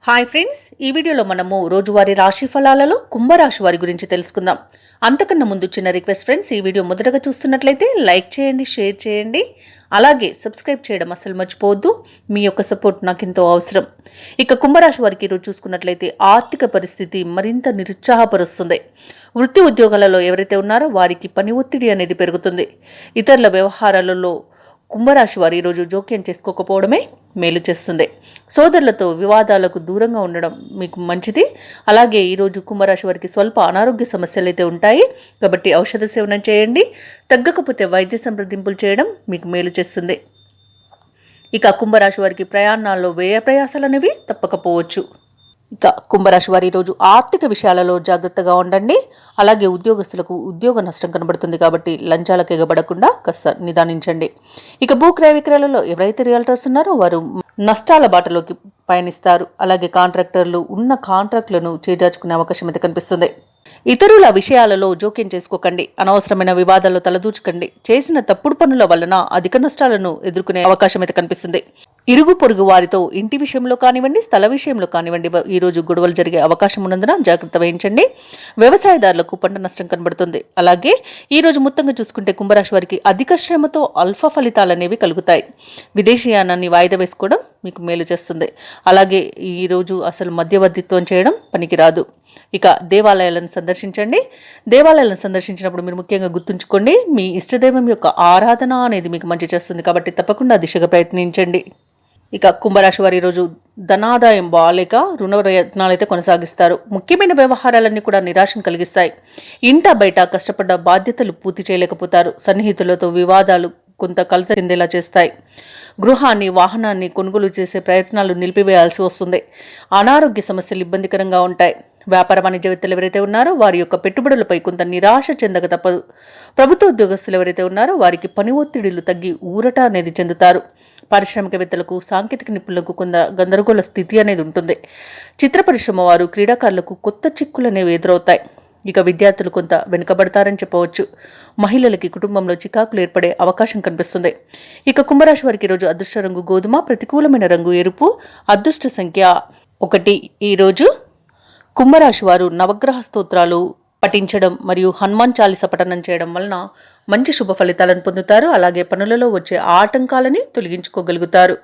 Hi friends, ఈ వీడియోలో మనము రోజువారీ రాశి ఫలాలలో కుంభరాశి వారి గురించి తెలుసుకుందాం. అంతకన్నా ముందు చిన్న రిక్వెస్ట్ ఫ్రెండ్స్, ఈ వీడియో మొదటగా చూస్తున్నట్లయితే లైక్ చేయండి, షేర్ చేయండి, అలాగే సబ్స్క్రైబ్ చేయడం అసలు మర్చిపోవద్దు. మీ యొక్క సపోర్ట్ నాకు ఎంతో అవసరం. ఇక కుంభరాశి వారికి ఈరోజు చూసుకున్నట్లయితే ఆర్థిక పరిస్థితి మరింత నిరుత్సాహపరుస్తుంది. వృత్తి ఉద్యోగాలలో ఎవరైతే ఉన్నారో వారికి పని ఒత్తిడి అనేది పెరుగుతుంది. ఇతరుల వ్యవహారాలలో కుంభరాశి వారు ఈరోజు జోక్యం చేసుకోకపోవడమే మేలు చేస్తుంది. సోదరులతో వివాదాలకు దూరంగా ఉండడం మీకు మంచిది. అలాగే ఈరోజు కుంభరాశి వారికి స్వల్ప అనారోగ్య సమస్యలు అయితే ఉంటాయి, కాబట్టి ఔషధ సేవనం చేయండి. తగ్గకపోతే వైద్య సంప్రదింపులు చేయడం మీకు మేలు చేస్తుంది. ఇక కుంభరాశి వారికి ప్రయాణాల్లో వ్యయ ప్రయాసాలు అనేవి తప్పకపోవచ్చు. ఇక కుంభరాశి వారి ఈరోజు ఆర్థిక విషయాలలో జాగ్రత్తగా ఉండండి. అలాగే ఉద్యోగస్తులకు ఉద్యోగ నష్టం కనబడుతుంది, కాబట్టి లంచాలకు ఎగబడకుండా కాస్త నిదానించండి. ఇక భూ క్రయ విక్రయాలలో ఎవరైతే రియల్టర్స్ ఉన్నారో వారు నష్టాల బాటలోకి పయనిస్తారు. అలాగే కాంట్రాక్టర్లు ఉన్న కాంట్రాక్టులను చేజార్చుకునే అవకాశం అయితే కనిపిస్తుంది. ఇతరుల విషయాలలో జోక్యం చేసుకోకండి. అనవసరమైన వివాదాల్లో తలదూచకండి. చేసిన తప్పుడు పనుల వలన అధిక నష్టాలను ఎదుర్కొనే అవకాశం అయితే కనిపిస్తుంది. ఇరుగు పొరుగు వారితో ఇంటి విషయంలో కానివ్వండి, స్థల విషయంలో కానివ్వండి ఈరోజు గొడవలు జరిగే అవకాశం ఉన్నందున జాగ్రత్త వహించండి. వ్యవసాయదారులకు పంట నష్టం కనబడుతుంది. అలాగే ఈరోజు మొత్తంగా చూసుకుంటే కుంభరాశి వారికి అధిక శ్రమతో అల్ఫా ఫలితాలు అనేవి కలుగుతాయి. విదేశీయానాన్ని వాయిదా వేసుకోవడం మీకు మేలు చేస్తుంది. అలాగే ఈరోజు అసలు మధ్యవర్తిత్వం చేయడం పనికిరాదు. ఇక దేవాలయాలను సందర్శించండి. దేవాలయాలను సందర్శించినప్పుడు మీరు ముఖ్యంగా గుర్తుంచుకోండి, మీ ఇష్టదైవం యొక్క ఆరాధన అనేది మీకు మంచి చేస్తుంది, కాబట్టి తప్పకుండా దిశగా ప్రయత్నించండి. ఇక కుంభరాశి వారి ఈరోజు ధనాదాయం బాలేక రుణ ప్రయత్నాలు అయితే కొనసాగిస్తారు. ముఖ్యమైన వ్యవహారాలన్నీ కూడా నిరాశను కలిగిస్తాయి. ఇంట బయట కష్టపడ్డ బాధ్యతలు పూర్తి చేయలేకపోతారు. సన్నిహితులతో వివాదాలు కొంత కలత చెందేలా చేస్తాయి. గృహాన్ని, వాహనాన్ని కొనుగోలు చేసే ప్రయత్నాలు నిలిపివేయాల్సి వస్తుంది. అనారోగ్య సమస్యలు ఇబ్బందికరంగా ఉంటాయి. వ్యాపార వాణిజ్యవేత్తలు ఎవరైతే ఉన్నారో వారి యొక్క పెట్టుబడులపై కొంత నిరాశ చెందక తప్పదు. ప్రభుత్వ ఉద్యోగస్తులు ఎవరైతే ఉన్నారో వారికి పని ఒత్తిడిలు తగ్గి ఊరట అనేది చెందుతారు. పారిశ్రామికవేత్తలకు, సాంకేతిక నిపుణులకు కొంత గందరగోళ స్థితి అనేది ఉంటుంది. చిత్ర పరిశ్రమ వారు, క్రీడాకారులకు కొత్త చిక్కులు అనేవి ఎదురవుతాయి. ఇక విద్యార్థులు కొంత వెనుకబడతారని చెప్పవచ్చు. మహిళలకి కుటుంబంలో చికాకులు ఏర్పడే అవకాశం కనిపిస్తుంది. ఇక కుంభరాశి వారికి ఈరోజు అదృష్ట రంగు గోధుమ, ప్రతికూలమైన రంగు ఎరుపు, అదృష్ట సంఖ్య 1. ఈరోజు కుంభరాశి వారు నవగ్రహ స్తోత్రాలు పఠించడం మరియు హనుమాన్ చాలీస పఠనం చేయడం వలన మంచి శుభ ఫలితాలను పొందుతారు. అలాగే పనులలో వచ్చే ఆటంకాలని తొలగించుకోగలుగుతారు.